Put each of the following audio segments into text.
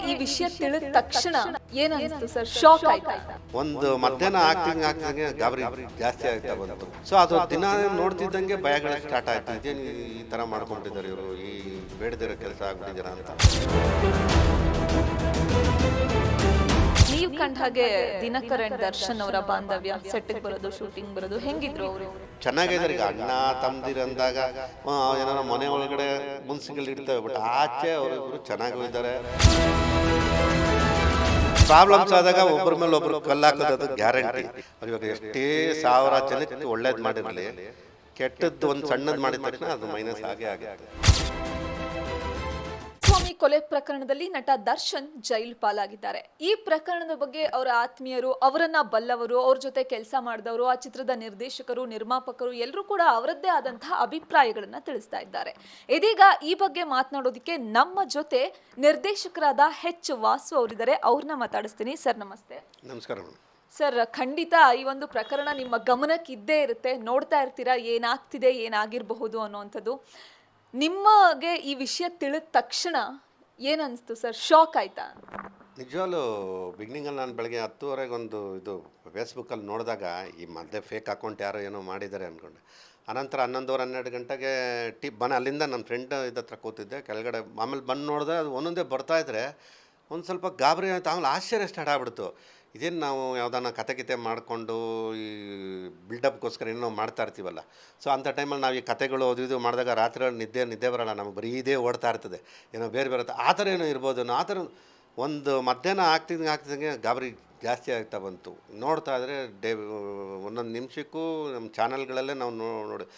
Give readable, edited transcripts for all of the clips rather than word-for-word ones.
ಈ ವಿಷಯ ತಿಳಿದ ತಕ್ಷಣ ಏನಿಸ್ತು ಸರ್? ಶಾಕ್ ಆಯ್ತಾ? ಒಂದು ಮಧ್ಯಾಹ್ನ ಆಗ್ತಿದ್ದಂಗೆ ಗಾಬರಿ ಜಾಸ್ತಿ ಆಗ್ತಾ ಬಂತು. ಸೊ ಅದು ದಿನ ನೋಡ್ತಿದ್ದಂಗೆ ಭಯಗಳು ಸ್ಟಾರ್ಟ್ ಆಯ್ತು. ಇದೇನು ಈ ಥರ ಮಾಡ್ಕೊಂಡಿದ್ದಾರೆ ಇವರು, ಈ ಬೇಡದಿರೋ ಕೆಲಸ ಆಗ್ಬಿಟ್ಟಿದ್ದೀರಾ ಅಂತ. ನೀವು ಕಂಡ ಹಾಗೆ ದಿನಕರನ್ ದರ್ಶನ್ ಅವರ ಬಾಂಧವ್ಯ, ಸೆಟ್ಗೆ ಬರೋದು, ಶೂಟಿಂಗ್ ಬರೋದು, ಹೆಂಗಿದ್ರು ಅವರು? ಚೆನ್ನಾಗಿದ್ದಾರೆ. ಈಗ ಅಣ್ಣ ತಮ್ಮದಿರು ಅಂದಾಗ ಏನಾರ ಮನೆ ಒಳಗಡೆ ಮುನ್ಸಿಗಳು ಇರ್ತವೆ, ಬಟ್ ಆಚೆ ಅವರಿಬ್ರು ಚೆನ್ನಾಗಿದ್ದಾರೆ. ಪ್ರಾಬ್ಲಮ್ಸ್ ಆದಾಗ ಒಬ್ಬರ ಮೇಲೆ ಒಬ್ರು ಕಲ್ಲಾಕೋದು ಗ್ಯಾರಂಟಿ. ಇವಾಗ ಎಷ್ಟೇ 1000 ಜನಕ್ಕೆ ಒಳ್ಳೇದು ಮಾಡಿರಲಿ, ಕೆಟ್ಟದ್ದು ಒಂದು ಸಣ್ಣದು ಮಾಡಿದ ತಕ್ಷಣ ಅದು ಮೈನಸ್ ಆಗೇ ಆಗುತ್ತೆ. ಸ್ವಾಮಿ ಕೊಲೆ ಪ್ರಕರಣದಲ್ಲಿ ನಟ ದರ್ಶನ್ ಜೈಲು ಪಾಲಾಗಿದ್ದಾರೆ. ಈ ಪ್ರಕರಣದ ಬಗ್ಗೆ ಅವರ ಆತ್ಮೀಯರು, ಅವರನ್ನ ಬಲ್ಲವರು, ಅವ್ರ ಜೊತೆ ಕೆಲಸ ಮಾಡಿದವರು, ಆ ಚಿತ್ರದ ನಿರ್ದೇಶಕರು, ನಿರ್ಮಾಪಕರು ಎಲ್ಲರೂ ಕೂಡ ಅವರದ್ದೇ ಆದಂತಹ ಅಭಿಪ್ರಾಯಗಳನ್ನ ತಿಳಿಸ್ತಾ ಇದ್ದಾರೆ. ಇದೀಗ ಈ ಬಗ್ಗೆ ಮಾತನಾಡೋದಕ್ಕೆ ನಮ್ಮ ಜೊತೆ ನಿರ್ದೇಶಕರಾದ ಎಚ್ ವಾಸು ಅವರಿದ್ದಾರೆ. ಅವ್ರನ್ನ ಮಾತಾಡಿಸ್ತೀನಿ. ಸರ್ ನಮಸ್ತೆ. ನಮಸ್ಕಾರ ಸರ್, ಖಂಡಿತ ಈ ಒಂದು ಪ್ರಕರಣ ನಿಮ್ಮ ಗಮನಕ್ಕೆ ಇದ್ದೇ ಇರುತ್ತೆ, ನೋಡ್ತಾ ಇರ್ತೀರಾ ಏನಾಗ್ತಿದೆ, ಏನಾಗಿರಬಹುದು ಅನ್ನುವಂಥದ್ದು. ನಿಮಗೆ ಈ ವಿಷಯ ತಿಳಿದ ತಕ್ಷಣ ಏನನ್ನಿಸ್ತು ಸರ್? ಶಾಕ್ ಆಯ್ತಾ? ನಿಜವಾಗ್ಲೂ ಬಿಗಿನಿಂಗಲ್ಲಿ ನಾನು ಬೆಳಗ್ಗೆ 10:30 ಒಂದು ಇದು ಫೇಸ್ಬುಕ್ಕಲ್ಲಿ ನೋಡಿದಾಗ ಈ ಮಧ್ಯೆ ಫೇಕ್ ಅಕೌಂಟ್ ಯಾರೋ ಏನೋ ಮಾಡಿದ್ದಾರೆ ಅಂದ್ಕೊಂಡೆ. ಅನಂತರ 11:30 ಗಂಟೆಗೆ ಅಲ್ಲಿಂದ ನನ್ನ ಫ್ರೆಂಡ್ ಹತ್ರ ಕೂತಿದ್ದೆ ಕೆಳಗಡೆ. ಆಮೇಲೆ ಬಂದು ನೋಡಿದೆ, ಅದು ಒಂದೊಂದೇ ಬರ್ತಾಯಿದ್ರೆ ಒಂದು ಸ್ವಲ್ಪ ಗಾಬರಿ ಆಯಿತು. ಆಮೇಲೆ ಆಶ್ಚರ್ಯ ಸ್ಟಾರ್ಟ್ ಆಗ್ಬಿಡ್ತು. ಇದೇನು ನಾವು ಯಾವುದಾನ ಕತೆ ಮಾಡಿಕೊಂಡು ಈ ಬಿಲ್ಡಪ್ಗೋಸ್ಕರ ಏನೋ ಮಾಡ್ತಾ ಇರ್ತೀವಲ್ಲ. ಸೊ ಅಂಥ ಟೈಮಲ್ಲಿ ನಾವು ಈ ಕತೆಗಳು ಇದು ಮಾಡಿದಾಗ ರಾತ್ರಿ ನಿದ್ದೆ ಬರೋಲ್ಲ, ನಮಗೆ ಬರೀ ಇದೇ ಓಡ್ತಾ ಇರ್ತದೆ, ಏನೋ ಬೇರೆ ಬರುತ್ತೆ. ಆ ಥರ ಏನೋ ಇರ್ಬೋದು. ಆ ಥರ ಒಂದು ಮಧ್ಯಾಹ್ನ ಆಗ್ತಿದ್ದಂಗೆ ಗಾಬರಿ ಜಾಸ್ತಿ ಆಗ್ತಾ ಬಂತು. ನೋಡ್ತಾ ಇದ್ರೆ ಒಂದೊಂದು ನಿಮಿಷಕ್ಕೂ ನಮ್ಮ ಚಾನಲ್ಗಳಲ್ಲೇ ನಾವು ನೋಡಿ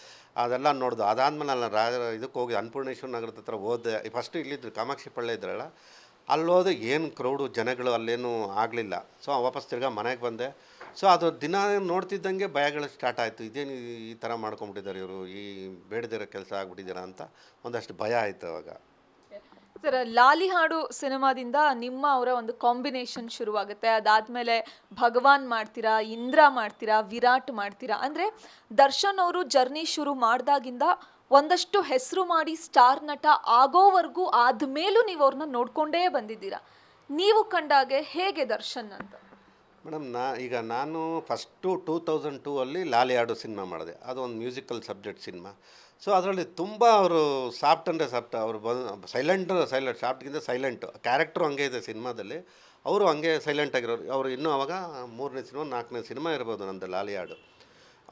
ಅದೆಲ್ಲ ನೋಡ್ದು. ಅದಾದಮೇಲೆ ನಾನು ಇದಕ್ಕೆ ಹೋಗಿ ಅನ್ನಪೂರ್ಣೇಶ್ವರ ನಗರದ ಹತ್ರ ಹೋದೆ. ಫಸ್ಟು ಇಲ್ಲಿದ್ದು ಕಾಮಾಕ್ಷಿ ಪಳ್ಳೆ ಇದ್ರಲ್ಲ, ಅಲ್ಲೋದು ಏನು ಕ್ರೌಡು ಜನಗಳು, ಅಲ್ಲೇನೂ ಆಗಲಿಲ್ಲ. ಸೊ ವಾಪಸ್ ತಿರ್ಗಾ ಮನೆಗೆ ಬಂದೆ. ಸೊ ಅದು ದಿನ ನೋಡ್ತಿದ್ದಂಗೆ ಭಯಗಳು ಸ್ಟಾರ್ಟ್ ಆಯಿತು. ಇದೇನು ಈ ಥರ ಮಾಡ್ಕೊಂಬಿಟ್ಟಿದ್ದಾರೆ ಇವರು, ಈ ಬೇಡದಿರೋ ಕೆಲಸ ಆಗ್ಬಿಟ್ಟಿದ್ದೀರಾ ಅಂತ ಒಂದಷ್ಟು ಭಯ ಆಯಿತು ಅವಾಗ. ಸರ್, ಲಾಲಿ ಹಾಡು ಸಿನಿಮಾದಿಂದ ನಿಮ್ಮ ಅವರ ಒಂದು ಕಾಂಬಿನೇಷನ್ ಶುರುವಾಗುತ್ತೆ. ಅದಾದಮೇಲೆ ಭಗವಾನ್ ಮಾಡ್ತೀರಾ, ಇಂದ್ರ ಮಾಡ್ತೀರಾ, ವಿರಾಟ್ ಮಾಡ್ತೀರಾ. ಅಂದರೆ ದರ್ಶನ್ ಅವರು ಜರ್ನಿ ಶುರು ಮಾಡಿದಾಗಿಂದ ಒಂದಷ್ಟು ಹೆಸರು ಮಾಡಿ ಸ್ಟಾರ್ ನಟ ಆಗೋವರೆಗೂ ಆದಮೇಲೂ ನೀವು ಅವ್ರನ್ನ ನೋಡ್ಕೊಂಡೇ ಬಂದಿದ್ದೀರಾ. ನೀವು ಕಂಡಾಗೆ ಹೇಗೆ ದರ್ಶನ್ ಅಂತ? ಮೇಡಮ್, ನಾನು ಫಸ್ಟು 2002 ಅಲ್ಲಿ ಲಾಲಿ ಹಾಡು ಸಿನಿಮಾ ಮಾಡಿದೆ. ಅದು ಒಂದು ಮ್ಯೂಸಿಕಲ್ ಸಬ್ಜೆಕ್ಟ್ ಸಿನಿಮಾ. ಸೊ ಅದರಲ್ಲಿ ತುಂಬ ಅವರು ಸಾಫ್ಟ್ ಅಂದರೆ ಸಾಫ್ಟ್, ಅವರು ಸೈಲೆಂಟ್ ಸಾಫ್ಟ್ಗಿಂತ ಸೈಲೆಂಟು ಕ್ಯಾರೆಕ್ಟ್ರು ಹಂಗೆ ಇದೆ ಸಿನಿಮಾದಲ್ಲಿ. ಅವರು ಹಂಗೆ ಸೈಲೆಂಟ್ ಆಗಿರೋರು. ಅವರು ಇನ್ನೂ ಅವಾಗ 3ನೇ ಸಿನಿಮಾ 4ನೇ ಸಿನಿಮಾ ಇರ್ಬೋದು ನಂದು ಲಾಲಿ ಹಾಡು.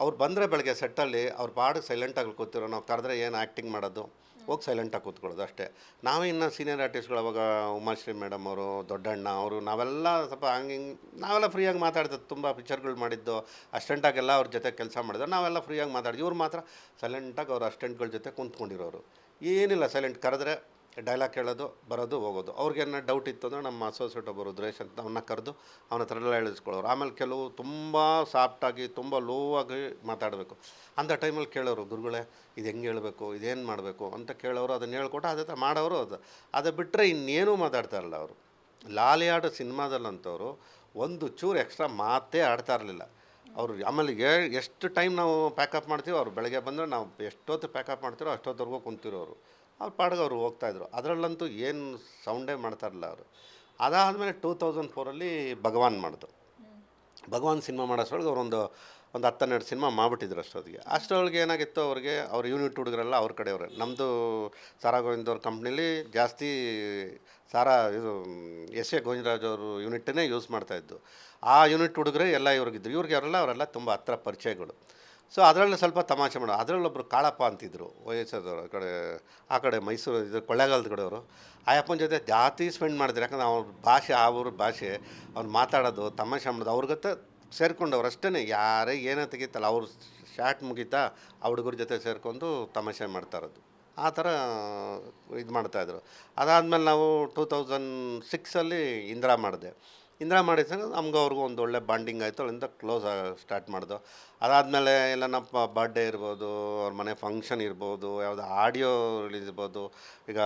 ಅವ್ರು ಬಂದರೆ ಬೆಳಗ್ಗೆ ಸೆಟ್ಟಲ್ಲಿ ಅವ್ರ ಪಾಡಿಗೆ ಸೈಲೆಂಟಾಗಿ ಕೂತಿರೋ, ನಾವು ಕರೆದ್ರೆ ಏನು ಆ್ಯಕ್ಟಿಂಗ್ ಮಾಡೋದು, ಹೋಗಿ ಸೈಲೆಂಟಾಗಿ ಕೂತ್ಕೊಳ್ಳೋದು ಅಷ್ಟೇ. ನಾವೇ ಇನ್ನು ಸೀನಿಯರ್ ಆರ್ಟಿಸ್ಟ್ಗಳು ಅವಾಗ ಉಮಾಶ್ರೀ ಮೇಡಮ್ ಅವರು, ದೊಡ್ಡಣ್ಣ ಅವರು, ನಾವೆಲ್ಲ ಸ್ವಲ್ಪ ಹಂಗೆ ನಾವೆಲ್ಲ ಫ್ರೀಯಾಗಿ ಮಾತಾಡ್ತಿದ್ದು. ತುಂಬ ಪಿಕ್ಚರ್ಗಳು ಮಾಡಿದ್ದು, ಅಸ್ಟೆಂಟಾಗೆಲ್ಲ ಅವ್ರ ಜೊತೆ ಕೆಲಸ ಮಾಡಿದ್ರು, ನಾವೆಲ್ಲ ಫ್ರೀಯಾಗಿ ಮಾತಾಡಿದ್ವಿ. ಇವ್ರು ಮಾತ್ರ ಸೈಲೆಂಟಾಗಿ ಅವ್ರ ಅಸ್ಟೆಂಟ್ಗಳ ಜೊತೆ ಕುಂತ್ಕೊಂಡಿರೋರು. ಏನಿಲ್ಲ, ಸೈಲೆಂಟ್ ಕರೆದ್ರೆ ಡೈಲಾಗ್ ಕೇಳೋದು, ಬರೋದು, ಹೋಗೋದು. ಅವ್ರಿಗೇನೋ ಡೌಟ್ ಇತ್ತು ಅಂದರೆ ನಮ್ಮ ಅಸೋಸಿಯೇಟ್ ಒಬ್ಬರು ರುದ್ರೇಶ್ ಅಂತ, ಅವನ್ನ ಕರೆದು ಅವನ ಹತ್ರ ಎಲ್ಲ ಹೇಳಿಸ್ಕೊಳ್ಳೋರು. ಆಮೇಲೆ ಕೆಲವು ತುಂಬ ಸಾಫ್ಟಾಗಿ ತುಂಬ ಲೋ ಆಗಿ ಮಾತಾಡಬೇಕು. ಅಂಥ ಟೈಮಲ್ಲಿ ಕೇಳೋರು, ಗುರುಗಳೇ ಇದು ಹೆಂಗೆ ಹೇಳಬೇಕು, ಇದೇನು ಮಾಡಬೇಕು ಅಂತ ಕೇಳೋರು. ಅದನ್ನು ಹೇಳ್ಕೊಟ್ಟು ಅದೇ ಥರ ಮಾಡೋರು. ಅದು ಬಿಟ್ಟರೆ ಇನ್ನೇನೂ ಮಾತಾಡ್ತಾ ಇರಲಿಲ್ಲ ಅವರು. ಲಾಲಿ ಹಾಡು ಸಿನಿಮಾದಲ್ಲಂಥವ್ರು ಒಂದು ಚೂರು ಎಕ್ಸ್ಟ್ರಾ ಮಾತೇ ಆಡ್ತಾ ಇರಲಿಲ್ಲ ಅವರು. ಆಮೇಲೆ ಎಷ್ಟು ಟೈಮ್ ನಾವು ಪ್ಯಾಕಪ್ ಮಾಡ್ತೀವೋ, ಅವ್ರು ಬೆಳಗ್ಗೆ ಬಂದರೆ ನಾವು ಎಷ್ಟೊತ್ತು ಪ್ಯಾಕಪ್ ಮಾಡ್ತೀರೋ ಅಷ್ಟೊತ್ತವರೆಗೂ ಕುಂತಿರೋರು. ಅವ್ರ ಪಾಡಿಗೆ ಅವರು ಹೋಗ್ತಾಯಿದ್ರು. ಅದರಲ್ಲಂತೂ ಏನು ಸೌಂಡೇ ಮಾಡ್ತಾಯಿರಲಿಲ್ಲ ಅವರು. ಅದಾದಮೇಲೆ 2004 ಭಗವಾನ್ ಮಾಡಿದ್ರು. ಭಗವಾನ್ ಸಿನಿಮಾ ಮಾಡೋಷ್ಟೊಳಗೆ ಅವರೊಂದು 10-12 ಸಿನಿಮಾ ಮಾಡಿಬಿಟ್ಟಿದ್ರು ಅಷ್ಟೊಳಗೆ ಏನಾಗಿತ್ತು, ಅವ್ರ ಯೂನಿಟ್ ಹುಡುಗರೆಲ್ಲ ಅವ್ರ ಕಡೆಯವ್ರೆ. ನಮ್ಮದು ಸಾರಾ ಗೋವಿಂದ್ ಅವ್ರ ಕಂಪ್ನೀಲಿ ಜಾಸ್ತಿ ಇದು ಎಸ್ ಎ ಗೋವಿಂದರಾಜ್ ಅವರು ಯೂನಿಟನ್ನೇ ಯೂಸ್ ಮಾಡ್ತಾಯಿದ್ದು. ಆ ಯೂನಿಟ್ ಹುಡುಗರೇ ಎಲ್ಲ ಇವ್ರಿಗಿದ್ರು. ಅವರೆಲ್ಲ ತುಂಬ ಹತ್ರ ಪರಿಚಯಗಳು. ಸೊ ಅದರಲ್ಲಿ ಸ್ವಲ್ಪ ತಮಾಷೆ ಮಾಡೋದು. ಅದರಲ್ಲೊಬ್ಬರು ಕಾಳಪ್ಪ ಅಂತಿದ್ರು, ವಯಸ್ಸಾದವರು, ಆ ಕಡೆ ಮೈಸೂರು ಇದು ಕೊಳ್ಳೇಗಾಲದ ಕಡೆಯವರು. ಆಯಪ್ಪನ ಜೊತೆ ಜಾಸ್ತಿ ಸ್ಪೆಂಡ್ ಮಾಡಿದ್ರು. ಯಾಕಂದ್ರೆ ಅವ್ರ ಭಾಷೆ, ಅವ್ರ ಭಾಷೆ, ಅವ್ರು ಮಾತಾಡೋದು, ತಮಾಷೆ ಮಾಡೋದು, ಅವ್ರ ಜೊತೆ ಸೇರ್ಕೊಂಡವ್ರು ಅಷ್ಟೇ. ಯಾರೇ ಏನೋ ತೆಗಿತಲ್ಲ, ಅವ್ರು ಶಾರ್ಟ್ ಮುಗೀತಾ ಆ ಹುಡುಗರ ಜೊತೆ ಸೇರ್ಕೊಂಡು ತಮಾಷೆ ಮಾಡ್ತಾಯಿರೋದು. ಆ ಥರ ಇದು ಮಾಡ್ತಾಯಿದ್ರು. ಅದಾದಮೇಲೆ ನಾವು 2006 ಇಂದಿರಾ ಮಾಡಿದೆ. ಇಂದಿರಾ ಮಾಡಿದಾಗ ನಮ್ಗೆ ಅವ್ರಿಗೂ ಒಂದು ಒಳ್ಳೆ ಬಾಂಡಿಂಗ್ ಆಯಿತು. ಅಲ್ಲಿಂದ ಕ್ಲೋಸ್ ಸ್ಟಾರ್ಟ್ ಮಾಡಿದೋ. ಅದಾದಮೇಲೆ ಎಲ್ಲ ನಮ್ಮ ಬರ್ಡೇ ಇರ್ಬೋದು, ಅವ್ರ ಮನೆ ಫಂಕ್ಷನ್ ಇರ್ಬೋದು, ಯಾವುದೋ ಆಡಿಯೋ ರಿಲೀಸ್ ಇರ್ಬೋದು, ಈಗ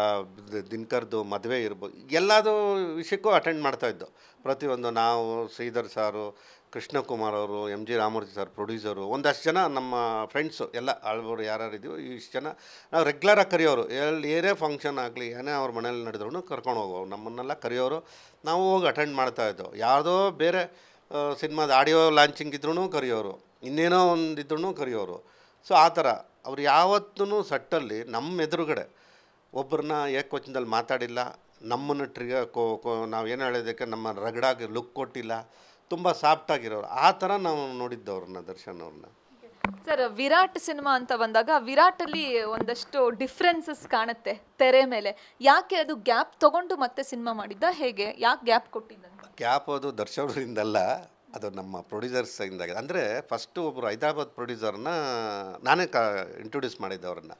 ದಿನಕರ್ದು ಮದುವೆ ಇರ್ಬೋದು, ಎಲ್ಲದೂ ವಿಷಯಕ್ಕೂ ಅಟೆಂಡ್ ಮಾಡ್ತಾಯಿದ್ದು. ಪ್ರತಿಯೊಂದು ನಾವು ಶ್ರೀಧರ್ ಸಾರು, ಕೃಷ್ಣಕುಮಾರ್ ಅವರು, M G Ramamurthy sir producer, ಒಂದಷ್ಟು ಜನ ನಮ್ಮ ಫ್ರೆಂಡ್ಸು ಎಲ್ಲ ಆಳ್ವರು ಯಾರ್ಯಾರು ಇದೀವೋ ಇಷ್ಟು ಜನ ನಾವು ರೆಗ್ಯುಲರಾಗಿ ಕರೆಯೋರು. ಏನೇ ಫಂಕ್ಷನ್ ಆಗಲಿ ಏನೇ ಅವ್ರ ಮನೇಲಿ ನಡೆದ್ರು ಕರ್ಕೊಂಡು ಹೋಗೋರು, ನಮ್ಮನ್ನೆಲ್ಲ ಕರೆಯೋರು. ನಾವು ಹೋಗಿ ಅಟೆಂಡ್ ಮಾಡ್ತಾಯಿದ್ದೋ. ಯಾವುದೋ ಬೇರೆ ಸಿನಿಮಾದ ಆಡಿಯೋ ಲಾಂಚಿಂಗ್ ಇದ್ರೂ ಕರೆಯೋರು, ಇನ್ನೇನೋ ಒಂದು ಇದ್ರೂ ಕರೆಯೋರು. ಸೊ ಆ ಥರ ಅವ್ರು ಯಾವತ್ತೂ ಸಟ್ಟಲ್ಲಿ ನಮ್ಮ ಎದುರುಗಡೆ ಒಬ್ಬರನ್ನ ಏಕವಚನದಲ್ಲಿ ಮಾತಾಡಿಲ್ಲ, ನಮ್ಮನ್ನು ನಾವು ಏನು ಹೇಳೋದಕ್ಕೆ ನಮ್ಮ ರಗಡಾಗಿ ಲುಕ್ ಕೊಟ್ಟಿಲ್ಲ, ತುಂಬ ಸಾಫ್ಟಾಗಿರೋರು. ಆ ಥರ ನಾವು ನೋಡಿದ್ದವ್ರನ್ನ, ದರ್ಶನ್ ಅವ್ರನ್ನ. ಸರ್, ವಿರಾಟ್ ಸಿನಿಮಾ ಅಂತ ಬಂದಾಗ ವಿರಾಟಲ್ಲಿ ಒಂದಷ್ಟು ಡಿಫ್ರೆನ್ಸಸ್ ಕಾಣುತ್ತೆ ತೆರೆ ಮೇಲೆ. ಯಾಕೆ ಅದು ಗ್ಯಾಪ್ ತಗೊಂಡು ಮತ್ತೆ ಸಿನಿಮಾ ಮಾಡಿದ್ದ, ಹೇಗೆ, ಯಾಕೆ ಗ್ಯಾಪ್ ಕೊಟ್ಟಿದ್ದಂತ? ಗ್ಯಾಪ್ ಅದು ದರ್ಶನರಿಂದಲ್ಲ, ಅದು ನಮ್ಮ ಪ್ರೊಡ್ಯೂಸರ್ಸಿಂದಾಗಿದೆ. ಅಂದರೆ ಫಸ್ಟು ಒಬ್ಬರು ಹೈದರಾಬಾದ್ ಪ್ರೊಡ್ಯೂಸರ್ನ ನಾನೇ ಇಂಟ್ರೊಡ್ಯೂಸ್ ಮಾಡಿದ್ದೆ ಅವ್ರನ್ನ.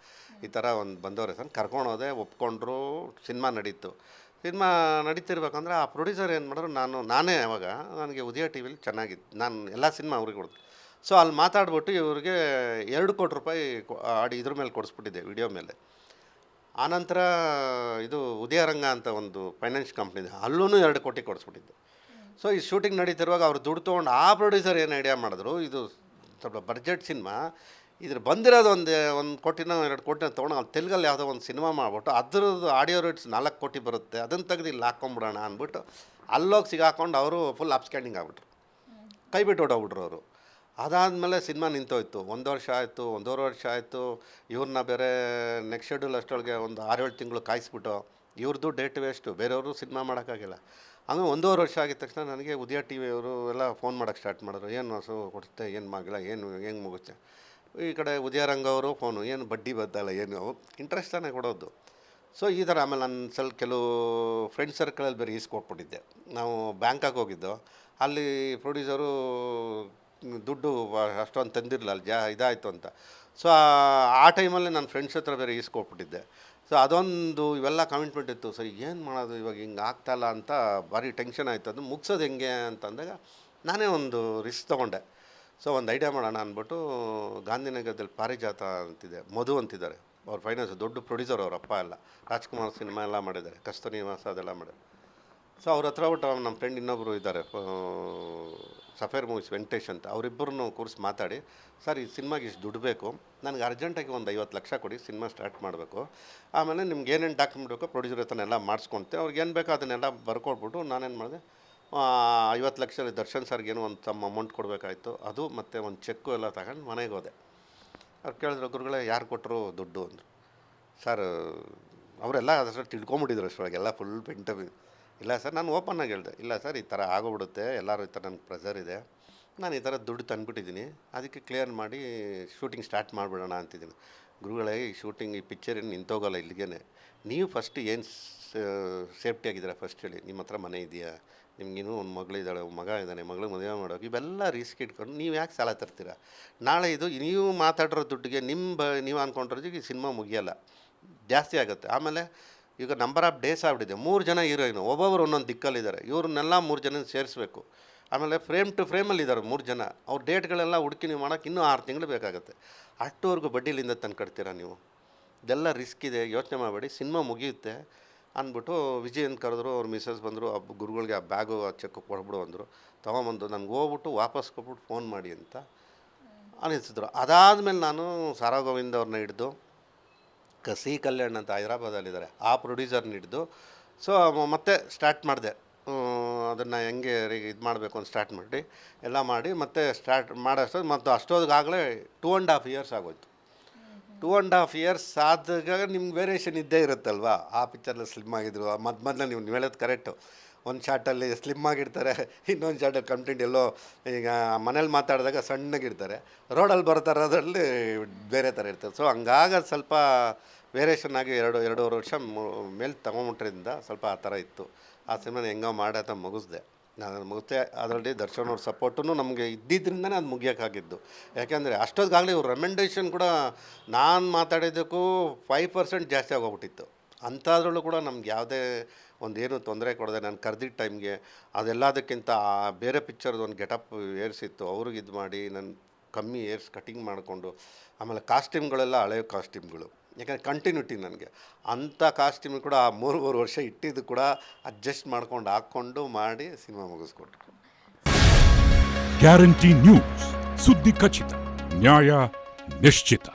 ಈ ಥರ ಒಂದು ಬಂದವ್ರೆ ಸರ್, ಕರ್ಕೊಂಡು ಹೋದೆ, ಒಪ್ಕೊಂಡ್ರು, ಸಿನಿಮಾ ನಡೀತು. ಸಿನಿಮಾ ನಡೀತಿರ್ಬೇಕಂದ್ರೆ ಆ ಪ್ರೊಡ್ಯೂಸರ್ ಏನು ಮಾಡಿದ್ರು, ನಾನೇ ಅವಾಗ ನನಗೆ ಉದಯ ಟಿ ವಿಲಿ ಚೆನ್ನಾಗಿತ್ತು, ನಾನು ಎಲ್ಲ ಸಿನಿಮಾ ಅವ್ರಿಗೆ ಕೊಡ್ತೀನಿ. ಸೊ ಅಲ್ಲಿ ಮಾತಾಡ್ಬಿಟ್ಟು ಇವ್ರಿಗೆ 2 ಕೋಟಿ ರೂಪಾಯಿ ಇದ್ರ ಮೇಲೆ ಕೊಡಿಸ್ಬಿಟ್ಟಿದ್ದೆ, ವಿಡಿಯೋ ಮೇಲೆ. ಆನಂತರ ಇದು ಉದಯರಂಗ ಅಂತ ಒಂದು ಫೈನಾನ್ಸ್ ಕಂಪ್ನಿ ಇದೆ, ಅಲ್ಲೂ 2 ಕೋಟಿ ಕೊಡಿಸ್ಬಿಟ್ಟಿದ್ದೆ. ಸೊ ಈ ಶೂಟಿಂಗ್ ನಡೀತಿರುವಾಗ ಅವ್ರು ದುಡ್ಡು ತೊಗೊಂಡು ಆ ಪ್ರೊಡ್ಯೂಸರ್ ಏನು ಐಡಿಯಾ ಮಾಡಿದ್ರು, ಇದು ಸ್ವಲ್ಪ ಬಡ್ಜೆಟ್ ಸಿನಿಮಾ, ಇದ್ರ ಬಂದಿರೋದು ಒಂದು ಕೋಟಿನ 2 ಕೋಟಿನ ತೊಗೊಂಡು ಅಲ್ಲಿ ತೆಲುಗಲ್ಲಿ ಯಾವುದೋ ಒಂದು ಸಿನಿಮಾ ಮಾಡಿಬಿಟ್ಟು ಅದ್ರದ್ದು ಆಡಿಯೋ ರೇಟ್ಸ್ 4 ಕೋಟಿ ಬರುತ್ತೆ, ಅದನ್ನು ತೆಗೆದು ಇಲ್ಲಿ ಹಾಕ್ಕೊಂಬಿಡೋಣ ಅಂದ್ಬಿಟ್ಟು ಅಲ್ಲೋಗಿ ಸಿಗಾಕೊಂಡು ಅವರು ಫುಲ್ ಅಪ್ಸ್ಕ್ಯಾಂಡಿಂಗ್ ಆಗ್ಬಿಟ್ರು, ಕೈ ಬಿಟ್ಟು ಹೊಡೋಗ್ಬಿಟ್ರು ಅವರು. ಅದಾದಮೇಲೆ ಸಿನಿಮಾ ನಿಂತೋಯ್ತು. 1 ವರ್ಷ ಆಯಿತು, 1.5 ವರ್ಷ ಆಯಿತು. ಇವ್ರನ್ನ ಬೇರೆ ನೆಕ್ಸ್ಟ್ ಶೆಡ್ಯೂಲ್ ಅಷ್ಟೊಳಗೆ ಒಂದು 6-7 ತಿಂಗಳು ಕಾಯಿಸ್ಬಿಟ್ಟು ಇವ್ರದ್ದು ಡೇಟ್ ವೇಸ್ಟು, ಬೇರೆಯವರು ಸಿನಿಮಾ ಮಾಡೋಕ್ಕಾಗಿಲ್ಲ. ಹಂಗೆ 1.5 ವರ್ಷ ಆಗಿದ ತಕ್ಷಣ ನನಗೆ ಉದಯ ಟಿ ವಿಯವರು ಎಲ್ಲ ಫೋನ್ ಮಾಡೋಕ್ಕೆ ಸ್ಟಾರ್ಟ್ ಮಾಡಿದ್ರು, ಏನು ಹೊಸ ಕೊಡುತ್ತೆ, ಏನು ಮಗಳ, ಏನು ಹೆಂಗೆ ಮುಗುತ್ತೆ. ಈ ಕಡೆ ಉದಯರಂಗ ಅವರು ಫೋನು, ಏನು ಬಡ್ಡಿ ಬದ್ದಲ್ಲ, ಏನು ಇಂಟ್ರೆಸ್ಟಾನೆ ಕೊಡೋದು. ಸೊ ಈ ಥರ. ಆಮೇಲೆ ನನ್ನ ಕೆಲವು ಫ್ರೆಂಡ್ ಸರ್ಕಲಲ್ಲಿ ಬೇರೆ ಈಸ್ಕೊಟ್ಬಿಟ್ಟಿದ್ದೆ. ನಾವು ಬ್ಯಾಂಕಾಗಿ ಹೋಗಿದ್ದು, ಅಲ್ಲಿ ಪ್ರೊಡ್ಯೂಸರು ದುಡ್ಡು ಅಷ್ಟೊಂದು ತಂದಿರಲಿಲ್ಲ, ಅಲ್ಲಿ ಇದಾಯಿತು ಅಂತ. ಸೊ ಆ ಟೈಮಲ್ಲಿ ನನ್ನ ಫ್ರೆಂಡ್ಸ್ ಹತ್ರ ಬೇರೆ ಈಸ್ಕೊಟ್ಬಿಟ್ಟಿದ್ದೆ. ಸೊ ಅದೊಂದು ಇವೆಲ್ಲ ಕಮಿಟ್ಮೆಂಟ್ ಇತ್ತು. ಸೊ ಏನು ಮಾಡೋದು ಇವಾಗ, ಹಿಂಗೆ ಆಗ್ತಾಯಿಲ್ಲ ಅಂತ ಭಾರಿ ಟೆನ್ಷನ್ ಆಯಿತು. ಅದು ಮುಗಿಸೋದು ಹೆಂಗೆ ಅಂತಂದಾಗ ನಾನೇ ಒಂದು ರಿಸ್ಕ್ ತೊಗೊಂಡೆ. ಸೊ ಒಂದು ಐಡಿಯಾ ಮಾಡೋಣ ಅಂದ್ಬಿಟ್ಟು ಗಾಂಧಿನಗರದಲ್ಲಿ ಪಾರಿಜಾತ ಅಂತಿದೆ, ಮಧು ಅಂತಿದ್ದಾರೆ, ಅವ್ರ ಫೈನಾನ್ಸ್ ದೊಡ್ಡ ಪ್ರೊಡ್ಯೂಸರ್, ಅವ್ರ ಅಪ್ಪ ಎಲ್ಲ ರಾಜ್ಕುಮಾರ್ ಸಿನಿಮಾ ಎಲ್ಲ ಮಾಡಿದ್ದಾರೆ, ಕಸ್ತೂರಿ ನಿವಾಸ ಅದೆಲ್ಲ ಮಾಡಿದ್ದಾರೆ. ಸೊ ಅವ್ರ ಹತ್ರ ಬಿಟ್ಟು ನಮ್ಮ ಫ್ರೆಂಡ್ ಇನ್ನೊಬ್ಬರು ಇದ್ದಾರೆ, ಸಫೇರ್ ಮೂವೀಸ್ ವೆಂಕಟೇಶ್ ಅಂತ, ಅವರಿಬ್ಬರನ್ನು ಕೂರಿಸಿ ಮಾತಾಡಿ, ಸರ್ ಈ ಸಿನಿಮಾಗೆ ಇಷ್ಟು ದುಡ್ಡು ಬೇಕು, ನನಗೆ ಅರ್ಜೆಂಟಾಗಿ ಒಂದು 50 ಲಕ್ಷ ಕೊಡಿ, ಸಿನಿಮಾ ಸ್ಟಾರ್ಟ್ ಮಾಡಬೇಕು. ಆಮೇಲೆ ನಿಮ್ಗೆ ಏನೇನು ಡಾಕ್ಯುಮೆಂಟ್ ಬೇಕೋ ಪ್ರೊಡ್ಯೂಸರ್ ಹತ್ರನೆಲ್ಲ ಮಾಡಿಸ್ಕೊಳ್ತೆ, ಅವ್ರಿಗೆ ಏನು ಬೇಕೋ ಅದನ್ನೆಲ್ಲ ಬರ್ಕೊಟ್ಬಿಟ್ಟು ನಾನೇನು ಮಾಡಿದೆ, 50 ಲಕ್ಷದಲ್ಲಿ ದರ್ಶನ್ ಸರ್ಗೆ ಏನೋ ಒಂದು ತಮ್ಮ ಅಮೌಂಟ್ ಕೊಡಬೇಕಾಯ್ತು, ಅದು ಮತ್ತು ಒಂದು ಚೆಕ್ಕು ಎಲ್ಲ ತಗೊಂಡು ಮನೆಗೆ ಹೋದೆ. ಅವ್ರು ಕೇಳಿದ್ರು, ಗುರುಗಳೇ ಯಾರು ಕೊಟ್ಟರು ದುಡ್ಡು ಅಂದರು. ಸರ್ ಅವರೆಲ್ಲ ಅದಷ್ಟು ತಿಳ್ಕೊಂಬಿಟ್ಟಿದ್ರು ಅಷ್ಟೊಳಗೆಲ್ಲ ಫುಲ್ ಪೆಂಟಬಿ. ಇಲ್ಲ ಸರ್, ನಾನು ಓಪನ್ನಾಗಿ ಹೇಳಿದೆ, ಇಲ್ಲ ಸರ್ ಈ ಥರ ಆಗೋಗ್ಬಿಡುತ್ತೆ, ಎಲ್ಲರೂ ಈ ಥರ ನನಗೆ ಪ್ರೆಷರ್ ಇದೆ, ನಾನು ಈ ಥರ ದುಡ್ಡು ತಂದುಬಿಟ್ಟಿದ್ದೀನಿ, ಅದಕ್ಕೆ ಕ್ಲಿಯರ್ ಮಾಡಿ ಶೂಟಿಂಗ್ ಸ್ಟಾರ್ಟ್ ಮಾಡಿಬಿಡೋಣ ಅಂತಿದ್ದೀನಿ. ಗುರುಗಳೇ, ಈ ಶೂಟಿಂಗ್ ಈ ಪಿಕ್ಚರ್ ಏನು ನಿಂತೋಗಲ್ಲ ಇಲ್ಲಿಗೇ, ನೀವು ಫಸ್ಟ್ ಏನು ಸೇಫ್ಟಿಯಾಗಿದ್ದೀರಾ ಫಸ್ಟ್ ಹೇಳಿ. ನಿಮ್ಮ ಹತ್ರ ಮನೆ ಇದೆಯಾ, ನಿಮಗಿನ್ನೂ ಒಂದು ಮಗಳಿದ್ದಾಳೆ, ಮಗ ಇದ್ದಾನೆ, ಮಗಳಿಗೆ ಮದುವೆ ಮಾಡೋಕೆ, ಇವೆಲ್ಲ ರಿಸ್ಕ್ ಇಟ್ಕೊಂಡು ನೀವು ಯಾಕೆ ಸಾಲ ತರ್ತೀರಾ? ನಾಳೆ ಇದು ನೀವು ಮಾತಾಡಿರೋ ದುಡ್ಡಿಗೆ ನೀವು ಅಂದ್ಕೊಂಡಿರೋದಕ್ಕೆ ಈ ಸಿನಿಮಾ ಮುಗಿಯಲ್ಲ, ಜಾಸ್ತಿ ಆಗುತ್ತೆ. ಆಮೇಲೆ ಈಗ ನಂಬರ್ ಆಫ್ ಡೇಸ್ ಆಗ್ಬಿಟ್ಟಿದೆ, 3 ಜನ ಹೀರೋಯಿನು, ಒಬ್ಬೊಬ್ಬರು ಒಂದೊಂದು ದಿಕ್ಕಲ್ಲಿದ್ದಾರೆ, ಇವ್ರನ್ನೆಲ್ಲ 3 ಜನ ಸೇರಿಸ್ಬೇಕು. ಆಮೇಲೆ ಫ್ರೇಮ್ ಟು ಫ್ರೇಮಲ್ಲಿ ಇದ್ದಾರೆ 3 ಜನ, ಅವ್ರ ಡೇಟ್ಗಳೆಲ್ಲ ಹುಡುಕಿ ನೀವು ಮಾಡೋಕ್ಕೆ ಇನ್ನೂ 6 ತಿಂಗಳು ಬೇಕಾಗುತ್ತೆ. ಅಷ್ಟುವರೆಗೂ ಬಡ್ಡಿಲಿಂದ ತಂದು ಕಟ್ತೀರಾ ನೀವು? ಇದೆಲ್ಲ ರಿಸ್ಕ್ ಇದೆ, ಯೋಚನೆ ಮಾಡಬೇಡಿ, ಸಿನಿಮಾ ಮುಗಿಯುತ್ತೆ ಅಂದ್ಬಿಟ್ಟು ವಿಜಯ್ ಅಂತ ಕರೆದ್ರು. ಅವ್ರ ಮಿಸ್ಸಸ್ ಬಂದರು, ಗುರುಗಳಿಗೆ ಆ ಬ್ಯಾಗು ಆ ಚೆಕ್ ಕೊಡ್ಬಿಡು ಅಂದರು. ತೊಗೊಂಬಂದು ನನಗೆ ಹೋಗ್ಬಿಟ್ಟು ವಾಪಸ್ ಕೊಟ್ಬಿಟ್ಟು ಫೋನ್ ಮಾಡಿ ಅಂತ ಅನಿಸಿದ್ರು. ಅದಾದಮೇಲೆ ನಾನು ಸಾರಾ ಗೋವಿಂದ ಅವ್ರನ್ನ ಹಿಡಿದು ಸಿ ಕಲ್ಯಾಣ್ ಅಂತ ಹೈದರಾಬಾದಲ್ಲಿದ್ದಾರೆ, ಆ ಪ್ರೊಡ್ಯೂಸರ್ನ ಹಿಡಿದು ಸೊ ಮತ್ತೆ ಸ್ಟಾರ್ಟ್ ಮಾಡಿದೆ. ಅದನ್ನು ಹೆಂಗೆ ಇದು ಮಾಡಬೇಕು ಅಂತ ಸ್ಟಾರ್ಟ್ ಮಾಡಿ ಎಲ್ಲ ಮಾಡಿ ಮತ್ತೆ ಸ್ಟಾರ್ಟ್ ಮಾಡೋಷ್ಟು ಮತ್ತು ಅಷ್ಟೊತ್ತಿಗಾಗಲೇ 2.5 ಇಯರ್ಸ್ ಆಗೋಯ್ತು. 2.5 ಇಯರ್ಸ್ ಆದಾಗ ನಿಮ್ಗೆ ವೇರಿಯೇಷನ್ ಇದ್ದೇ ಇರುತ್ತಲ್ವ. ಆ ಪಿಕ್ಚರಲ್ಲಿ ಸ್ಲಿಮ್ ಆಗಿದ್ರು, ಮೊದಲು ನೀವು ಹೇಳೋದು ಕರೆಕ್ಟು. ಒಂದು ಶಾರ್ಟಲ್ಲಿ ಸ್ಲಿಮ್ ಆಗಿರ್ತಾರೆ, ಇನ್ನೊಂದು ಶಾರ್ಟಲ್ಲಿ ಕಂಪ್ಲೀಟ್ ಎಲ್ಲೋ ಈಗ ಮನೇಲಿ ಮಾತಾಡಿದಾಗ ಸಣ್ಣಗಿರ್ತಾರೆ, ರೋಡಲ್ಲಿ ಬರ್ತಾರೆ ಅದರಲ್ಲಿ ಬೇರೆ ಥರ ಇರ್ತಾರೆ. ಸೊ ಹಂಗಾಗಿ ಸ್ವಲ್ಪ ವೇರಿಯೇಷನ್ ಆಗಿ 2.5 ವರ್ಷ ಮೇಲೆ ತೊಗೊಂಬಿಟ್ರಿಂದ ಸ್ವಲ್ಪ ಆ ಥರ ಇತ್ತು. ಆ ಸಿನಿಮಾನ ಹೆಂಗೋ ಮಾಡಾತ ಮುಗಿಸ್ದೆ. ನಾನು ಮುಗಿಸ್ದೆ. ಅದರಲ್ಲಿ ದರ್ಶನ್ ಅವ್ರ ಸಪೋರ್ಟೂ ನಮಗೆ ಇದ್ದಿದ್ದರಿಂದನೇ ಅದು ಮುಗಿಯೋಕ್ಕಾಗಿದ್ದು. ಯಾಕೆಂದರೆ ಅಷ್ಟೊತ್ತಿಗಾಗಲೇ ಇವ್ರ ರೆಮೆಂಡೇಷನ್ ಕೂಡ ನಾನು ಮಾತಾಡಿದ್ದಕ್ಕೂ 5% ಜಾಸ್ತಿ ಆಗೋಗ್ಬಿಟ್ಟಿತ್ತು. ಅಂಥದ್ರಲ್ಲೂ ಕೂಡ ನಮ್ಗೆ ಯಾವುದೇ ಒಂದೇನು ತೊಂದರೆ ಕೊಡದೆ ನಾನು ಕರೆದಿದ್ದ ಟೈಮ್ಗೆ ಅದೆಲ್ಲದಕ್ಕಿಂತ ಬೇರೆ ಪಿಕ್ಚರ್ದು ಒಂದು ಗೆಟಪ್ ಏರ್ಸಿತ್ತು, ಅವ್ರಿಗೆ ಇದು ಮಾಡಿ ನಾನು ಕಮ್ಮಿ ಏರ್ಸ್ ಕಟಿಂಗ್ ಮಾಡಿಕೊಂಡು, ಆಮೇಲೆ ಕಾಸ್ಟ್ಯೂಮ್ಗಳೆಲ್ಲ ಹಳೆಯ ಕಾಸ್ಟ್ಯೂಮ್ಗಳು, ಯಾಕಂದರೆ ಕಂಟಿನ್ಯೂಟಿ ನನಗೆ ಅಂಥ ಕಾಸ್ಟ್ಯೂಮ್ ಕೂಡ 3 ವರ್ಷ ಇಟ್ಟಿದ್ದು ಕೂಡ ಅಡ್ಜಸ್ಟ್ ಮಾಡ್ಕೊಂಡು ಹಾಕ್ಕೊಂಡು ಮಾಡಿ ಸಿನಿಮಾ ಮುಗಿಸ್ಕೊಟ್ರು. ಗ್ಯಾರಂಟಿ ನ್ಯೂಸ್, ಸುದ್ದಿ ಖಚಿತ, ನ್ಯಾಯ ನಿಶ್ಚಿತ.